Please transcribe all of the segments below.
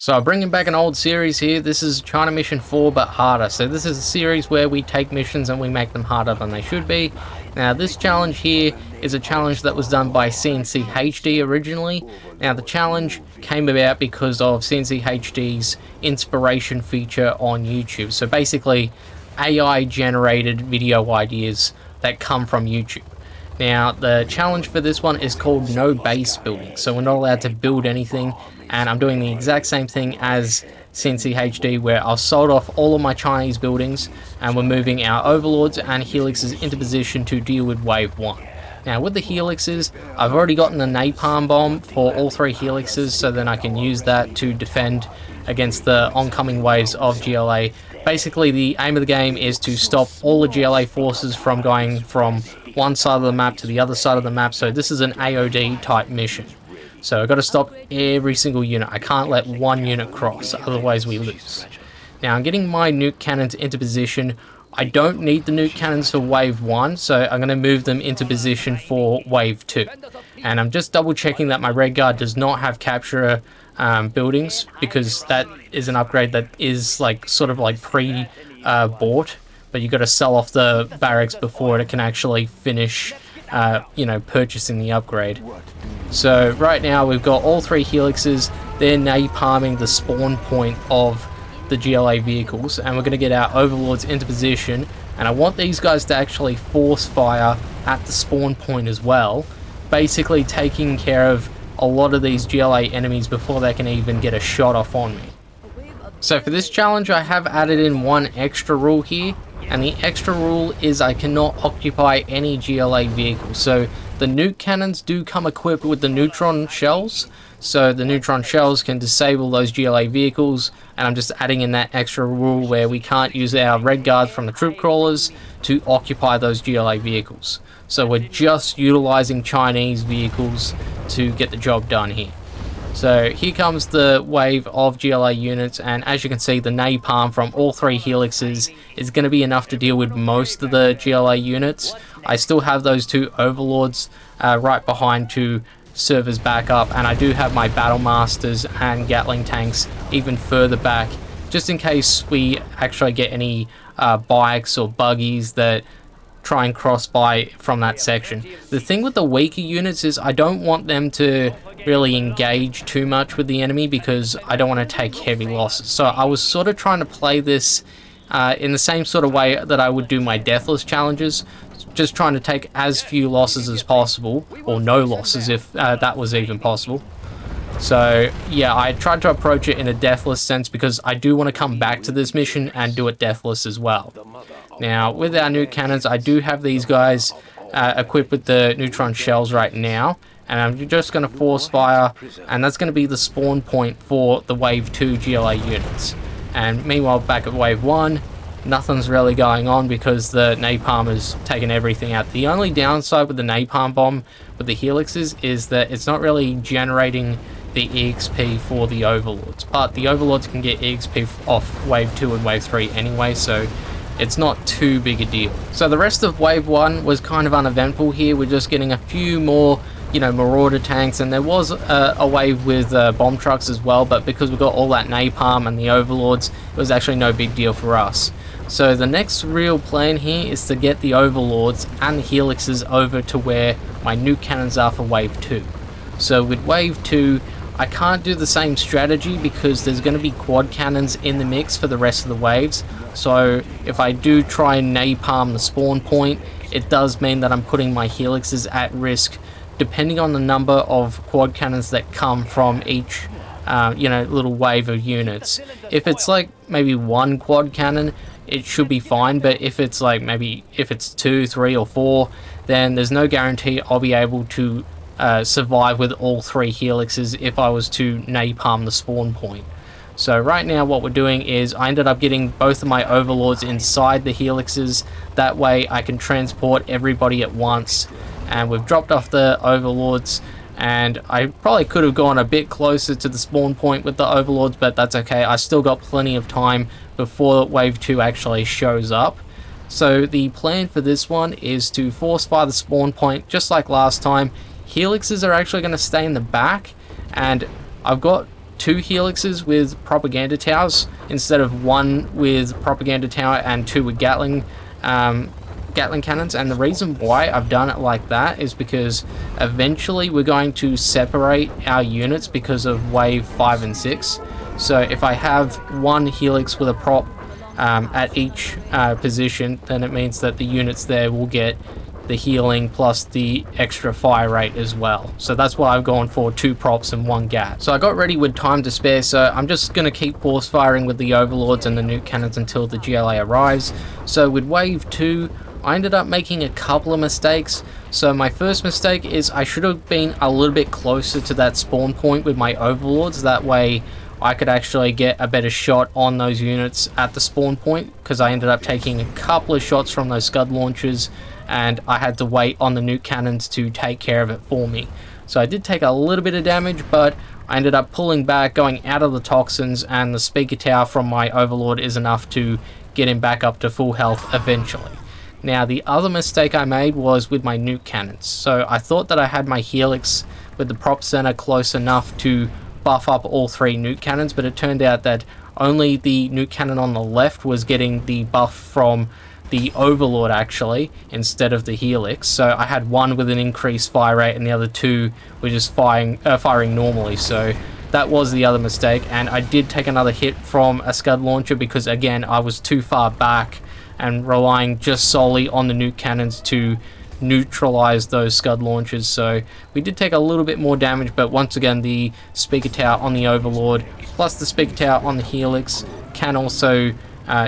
So I'm bringing back an old series here. This is China Mission 4 but harder. So this is a series where we take missions and we make them harder than they should be. Now this challenge here is a challenge that was done by CNC HD originally. Now the challenge came about because of CNC HD's inspiration feature on YouTube. So basically AI generated video ideas that come from YouTube. Now the challenge for this one is called no base building, so we're not allowed to build anything, and I'm doing the exact same thing as CNC HD, where I've sold off all of my Chinese buildings and we're moving our overlords and helixes into position to deal with wave 1. Now with the helixes, I've already gotten the napalm bomb for all 3 helixes, so then I can use that to defend against the oncoming waves of GLA. Basically the aim of the game is to stop all the GLA forces from going from one side of the map to the other side of the map, so this is an AOD type mission. So I've got to stop every single unit. I can't let one unit cross, otherwise we lose. Now I'm getting my nuke cannons into position. I don't need the nuke cannons for wave 1, so I'm going to move them into position for wave 2. And I'm just double checking that my red guard does not have capturer buildings, because that is an upgrade that is like sort of like pre-bought, but you got to sell off the barracks before it can actually finish purchasing the upgrade. So right now we've got all 3 helixes. They're napalming the spawn point of the GLA vehicles, and we're going to get our overlords into position, and I want these guys to actually force fire at the spawn point as well, basically taking care of a lot of these GLA enemies before they can even get a shot off on me. So for this challenge I have added in one extra rule here, and the extra rule is I cannot occupy any GLA vehicle. So the nuke cannons do come equipped with the neutron shells, so the neutron shells can disable those GLA vehicles, and I'm just adding in that extra rule where we can't use our red guards from the troop crawlers to occupy those GLA vehicles. So we're just utilizing Chinese vehicles to get the job done here. So here comes the wave of GLA units, and as you can see, the napalm from all 3 helixes is going to be enough to deal with most of the GLA units. I still have those 2 overlords right behind to serve as backup, and I do have my battle masters and Gatling tanks even further back, just in case we actually get any bikes or buggies that try and cross by from that section. The thing with the weaker units is I don't want them to really engage too much with the enemy, because I don't want to take heavy losses. So I was sort of trying to play this in the same sort of way that I would do my deathless challenges, just trying to take as few losses as possible, or no losses if that was even possible. So yeah, I tried to approach it in a deathless sense because I do want to come back to this mission and do it deathless as well. Now with our nuke cannons, I do have these guys equipped with the neutron shells right now, and I'm just going to force fire, and that's going to be the spawn point for the wave 2 GLA units. And meanwhile back at wave 1, nothing's really going on because the napalm has taken everything out. The only downside with the napalm bomb with the helixes is that it's not really generating the EXP for the overlords, but the overlords can get EXP off wave 2 and wave 3 anyway, so it's not too big a deal. So the rest of wave 1 was kind of uneventful here. We're just getting a few more marauder tanks, and there was a wave with bomb trucks as well, but because we got all that napalm and the overlords, it was actually no big deal for us. So the next real plan here is to get the overlords and the helixes over to where my nuke cannons are for wave 2. So with wave 2, I can't do the same strategy because there's going to be quad cannons in the mix for the rest of the waves. So if I do try and napalm the spawn point, it does mean that I'm putting my helixes at risk, depending on the number of quad cannons that come from each little wave of units. If it's like maybe 1 quad cannon, it should be fine, but if it's like if it's 2, 3 or 4, then there's no guarantee I'll be able to survive with all 3 helixes if I was to napalm the spawn point. So right now what we're doing is I ended up getting both of my overlords inside the helixes, that way I can transport everybody at once, and we've dropped off the overlords, and I probably could have gone a bit closer to the spawn point with the overlords, but that's okay. I still got plenty of time before wave 2 actually shows up. So the plan for this one is to force fire the spawn point just like last time. Helixes are actually going to stay in the back, and I've got 2 helixes with propaganda towers instead of 1 with propaganda tower and 2 with Gatling cannons. And the reason why I've done it like that is because eventually we're going to separate our units because of wave 5 and 6. So if I have 1 helix with a prop at each position, then it means that the units there will get the healing plus the extra fire rate as well. So that's why I've gone for 2 props and 1 gat. So I got ready with time to spare, so I'm just going to keep force firing with the overlords and the nuke cannons until the GLA arrives. So with wave 2, I ended up making a couple of mistakes. So my first mistake is I should have been a little bit closer to that spawn point with my overlords. That way I could actually get a better shot on those units at the spawn point, because I ended up taking a couple of shots from those scud launchers and I had to wait on the nuke cannons to take care of it for me. So I did take a little bit of damage, but I ended up pulling back, going out of the toxins, and the speaker tower from my overlord is enough to get him back up to full health eventually. Now the other mistake I made was with my nuke cannons. So I thought that I had my helix with the prop center close enough to buff up all 3 nuke cannons, but it turned out that only the nuke cannon on the left was getting the buff from the overlord actually, instead of the helix. So I had 1 with an increased fire rate and the other 2 were just firing normally. So that was the other mistake, and I did take another hit from a scud launcher because again I was too far back and relying just solely on the nuke cannons to neutralize those scud launchers. So we did take a little bit more damage, but once again the speaker tower on the overlord plus the speaker tower on the helix can also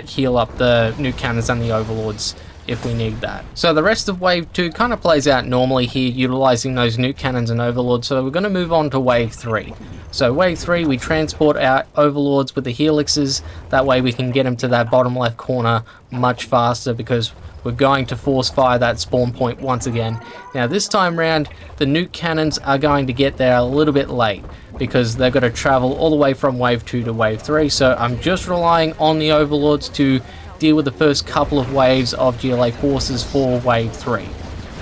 heal up the nuke cannons and the overlords if we need that. So the rest of wave 2 kind of plays out normally here, utilizing those nuke cannons and overlords. So we're going to move on to wave 3. So wave 3, we transport our overlords with the helixes. That way we can get them to that bottom left corner much faster, because we're going to force fire that spawn point once again. Now this time round, the nuke cannons are going to get there a little bit late, because they've got to travel all the way from wave 2 to wave 3. So I'm just relying on the overlords to deal with the first couple of waves of GLA forces for wave 3.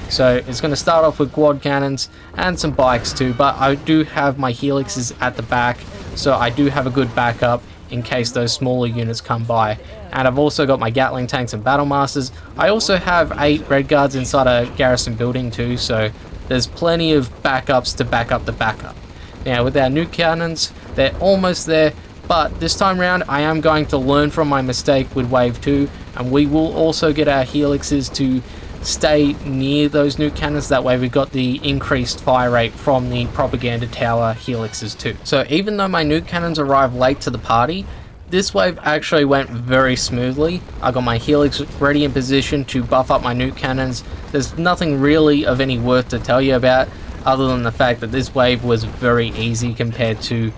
So it's going to start off with quad cannons and some bikes too, but I do have my helixes at the back, so I do have a good backup in case those smaller units come by. And I've also got my Gatling tanks and battle masters. I also have 8 red guards inside a garrison building too, so there's plenty of backups to back up the backup. Now with our nuke cannons, they're almost there, but this time round I am going to learn from my mistake with wave 2, and we will also get our helixes to stay near those nuke cannons. That way we got the increased fire rate from the propaganda tower helixes too. So even though my nuke cannons arrived late to the party, this wave actually went very smoothly. I got my helix ready in position to buff up my nuke cannons. There's nothing really of any worth to tell you about, other than the fact that this wave was very easy compared to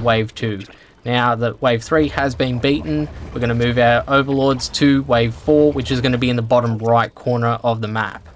wave 2. Now that wave 3 has been beaten, we're going to move our overlords to wave 4, which is going to be in the bottom right corner of the map.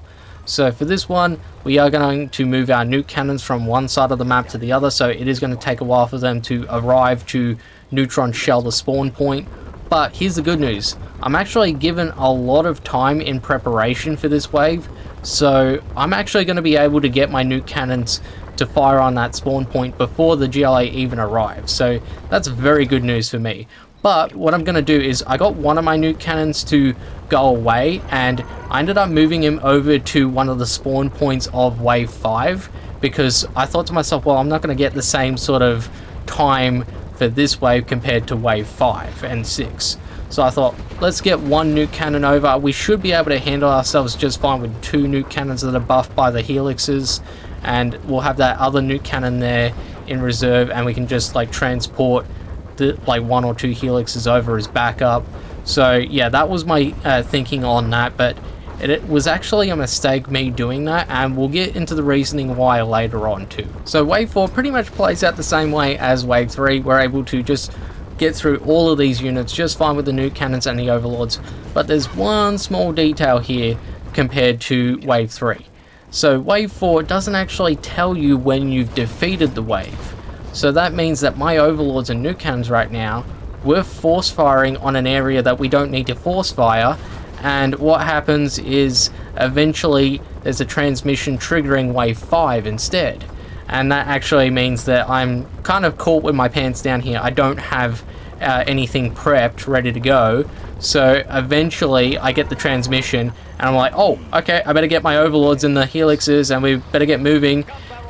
So for this one, we are going to move our nuke cannons from one side of the map to the other, so it is going to take a while for them to arrive to neutron shell the spawn point. But here's the good news, I'm actually given a lot of time in preparation for this wave, so I'm actually going to be able to get my nuke cannons to fire on that spawn point before the GLA even arrives. So that's very good news for me. But what I'm going to do is I got one of my nuke cannons to go away, and I ended up moving him over to one of the spawn points of wave 5, because I thought to myself, well, I'm not going to get the same sort of time for this wave compared to wave 5 and 6. So I thought, let's get one nuke cannon over. We should be able to handle ourselves just fine with 2 nuke cannons that are buffed by the helixes, and we'll have that other nuke cannon there in reserve, and we can just like transport the, like 1 or 2 helixes over as backup. So yeah, that was my thinking on that, but it was actually a mistake me doing that, and we'll get into the reasoning why later on too. So wave 4 pretty much plays out the same way as wave 3. We're able to just get through all of these units just fine with the nuke cannons and the overlords, but there's one small detail here compared to wave 3. So wave 4 doesn't actually tell you when you've defeated the wave. So that means that my overlords and nuke cannons right now, we're force firing on an area that we don't need to force fire, and what happens is eventually there's a transmission triggering wave 5 instead. and that actually means that I'm kind of caught with my pants down here. I don't have anything prepped, ready to go. So eventually I get the transmission and I'm like, oh, okay, I better get my overlords in the helixes and we better get moving.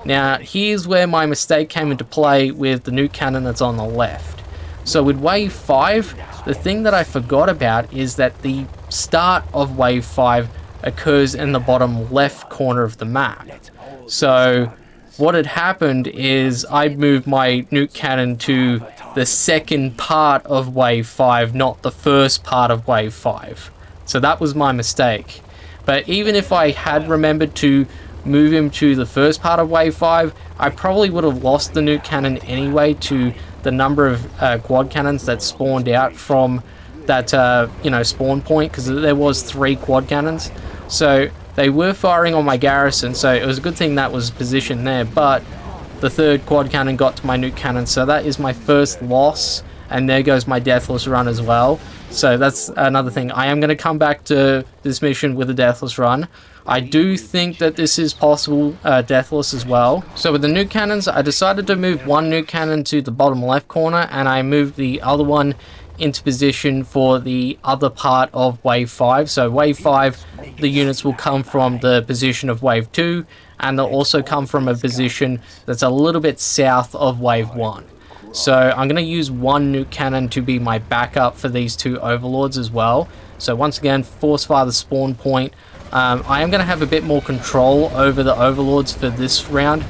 Now, here's where my mistake came into play with the nuke cannon that's on the left. So with wave 5, the thing that I forgot about is that the start of wave 5 occurs in the bottom left corner of the map. So what had happened is I moved my nuke cannon to the second part of wave 5, not the first part of wave 5. So that was my mistake. But even if I had remembered to move him to the first part of wave 5, I probably would have lost the nuke cannon anyway to the number of quad cannons that spawned out from that spawn point, because there was 3 quad cannons. So they were firing on my garrison, so it was a good thing that was positioned there, but the third quad cannon got to my nuke cannon, so that is my first loss, and there goes my deathless run as well. So that's another thing. I am going to come back to this mission with a deathless run. I do think that this is possible deathless as well. So with the nuke cannons, I decided to move one nuke cannon to the bottom left corner, and I moved the other one into position for the other part of wave 5. So wave 5, the units will come from the position of wave 2, and they'll also come from a position that's a little bit south of wave 1. So I'm going to use one nuke cannon to be my backup for these 2 overlords as well. So once again, force fire the spawn point. I am going to have a bit more control over the overlords for this round,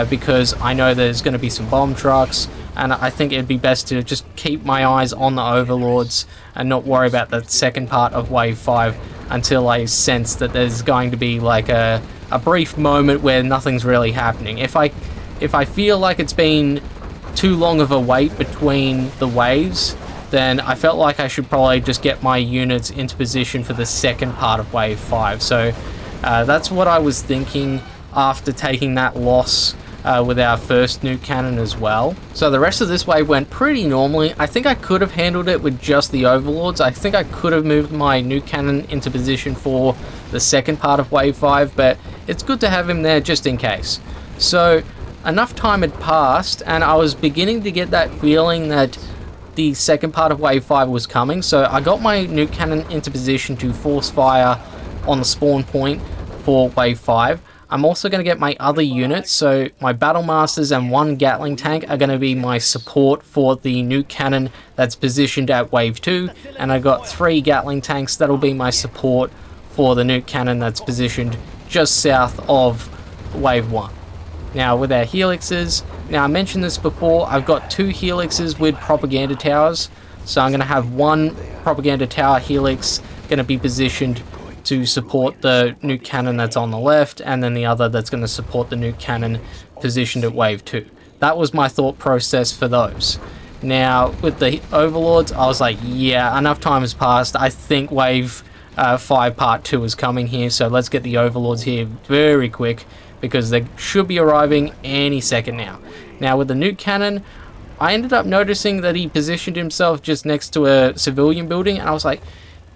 because I know there's going to be some bomb trucks, and I think it'd be best to just keep my eyes on the overlords and not worry about the second part of wave 5 until I sense that there's going to be like a brief moment where nothing's really happening. If I feel like it's been too long of a wait between the waves, then I felt like I should probably just get my units into position for the second part of wave 5. So that's what I was thinking after taking that loss with our first nuke cannon as well. So the rest of this wave went pretty normally. I think I could have handled it with just the overlords. I think I could have moved my nuke cannon into position for the second part of wave 5, but it's good to have him there just in case. So enough time had passed, and I was beginning to get that feeling that the second part of wave 5 was coming. So I got my nuke cannon into position to force fire on the spawn point for wave 5. I'm also going to get my other units, so my Battle Masters and 1 Gatling tank are going to be my support for the nuke cannon that's positioned at wave 2, and I've got 3 Gatling tanks that'll be my support for the nuke cannon that's positioned just south of wave 1. Now with our helixes, now I mentioned this before, I've got 2 helixes with propaganda towers, so I'm going to have 1 propaganda tower helix going to be positioned to support the nuke cannon that's on the left, and then the other that's going to support the nuke cannon positioned at wave 2. That was my thought process for those. Now with the overlords, I was like, yeah, enough time has passed. I think wave 5 part 2 is coming here, so let's get the overlords here very quick, because they should be arriving any second now. Now with the nuke cannon, I ended up noticing that he positioned himself just next to a civilian building, and I was like,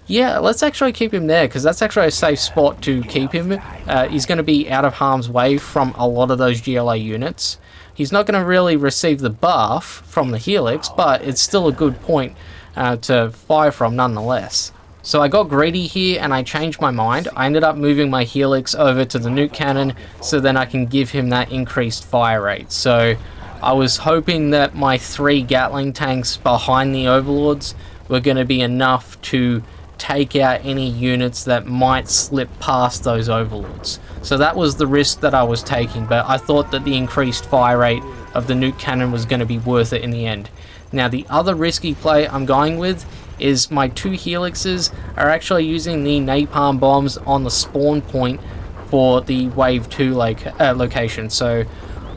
yeah, let's actually keep him there, because that's actually a safe spot to keep him. He's going to be out of harm's way from a lot of those GLA units. He's not going to really receive the buff from the helix, but it's still a good point to fire from nonetheless. So I got greedy here and I changed my mind. I ended up moving my helix over to the nuke cannon so then I can give him that increased fire rate. So I was hoping that my 3 Gatling tanks behind the overlords were going to be enough to take out any units that might slip past those overlords. So that was the risk that I was taking, but I thought that the increased fire rate of the nuke cannon was going to be worth it in the end. Now the other risky play I'm going with is my 2 helixes are actually using the napalm bombs on the spawn point for the wave 2 location. So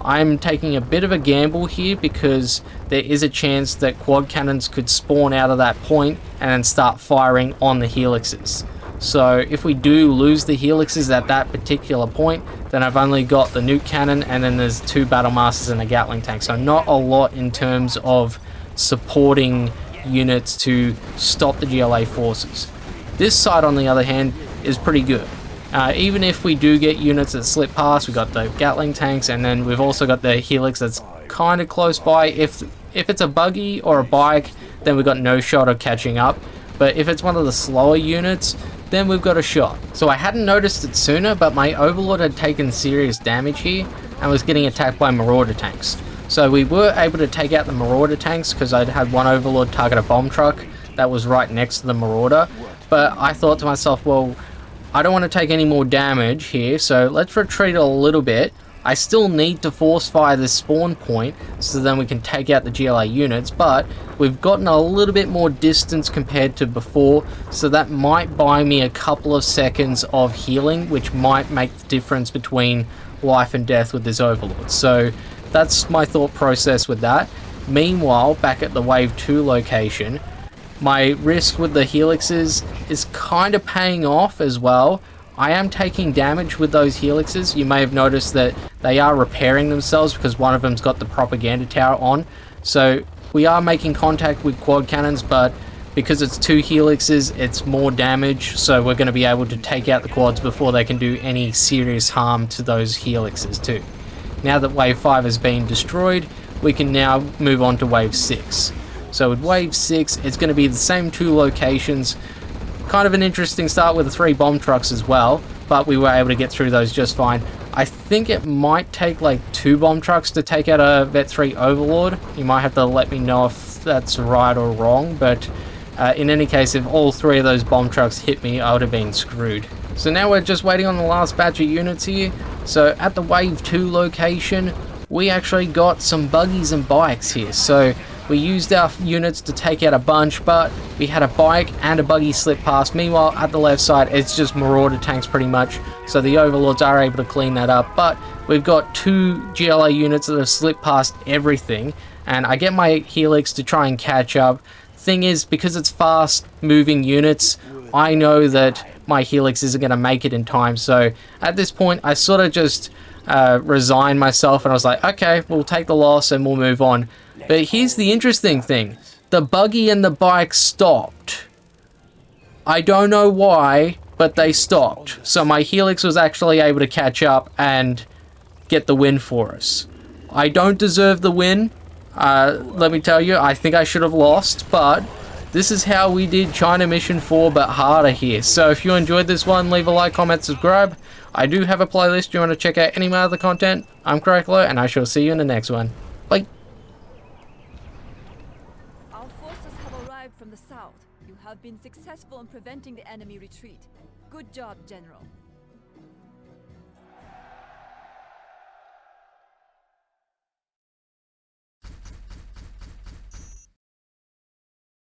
I'm taking a bit of a gamble here, because there is a chance that quad cannons could spawn out of that point and then start firing on the helixes. So if we do lose the helixes at that particular point, then I've only got the nuke cannon and then there's 2 battle masters and a Gatling tank. So not a lot in terms of supporting units to stop the GLA forces. This side, on the other hand, is pretty good. Even if we do get units that slip past, we've got the Gatling tanks, and then we've also got the Helix that's kind of close by. If it's a buggy or a bike, then we've got no shot of catching up. But if it's one of the slower units, then we've got a shot. So I hadn't noticed it sooner, but my Overlord had taken serious damage here and was getting attacked by Marauder tanks. So we were able to take out the Marauder tanks because I'd had one Overlord target a bomb truck that was right next to the Marauder. But I thought to myself, well, I don't want to take any more damage here, so let's retreat a little bit. I still need to force fire this spawn point so then we can take out the GLA units, but we've gotten a little bit more distance compared to before, so that might buy me a couple of seconds of healing, which might make the difference between life and death with this Overlord. So that's my thought process with that. Meanwhile, back at the Wave 2 location, my risk with the Helixes is kind of paying off as well. I am taking damage with those Helixes. You may have noticed that they are repairing themselves because one of them's got the propaganda tower on. So we are making contact with quad cannons, but because it's 2 Helixes, it's more damage. So we're going to be able to take out the quads before they can do any serious harm to those Helixes too. Now that Wave 5 has been destroyed, we can now move on to Wave 6. So with Wave 6, it's going to be the same 2 locations. Kind of an interesting start with the 3 bomb trucks as well, but we were able to get through those just fine. I think it might take like 2 bomb trucks to take out a Vet 3 Overlord. You might have to let me know if that's right or wrong, but in any case, if all 3 of those bomb trucks hit me, I would have been screwed. So now we're just waiting on the last batch of units here. So at the Wave 2 location, we actually got some buggies and bikes here. So we used our units to take out a bunch, but we had a bike and a buggy slip past. Meanwhile, at the left side, it's just Marauder tanks pretty much, so the Overlords are able to clean that up. But we've got 2 GLA units that have slipped past everything, and I get my Helix to try and catch up. Thing is, because it's fast moving units, I know that my Helix isn't going to make it in time, so at this point, I sort of just resigned myself, and I was like, okay, we'll take the loss and we'll move on. But here's the interesting thing. The buggy and the bike stopped. I don't know why, but they stopped. So my Helix was actually able to catch up and get the win for us. I don't deserve the win. Let me tell you, I think I should have lost, but this is how we did China Mission 4, but harder here. So if you enjoyed this one, leave a like, comment, subscribe. I do have a playlist. You want to check out any of my other content? I'm Cracklo, and I shall see you in the next one. Bye. From the south, you have been successful in preventing the enemy retreat. Good job, General.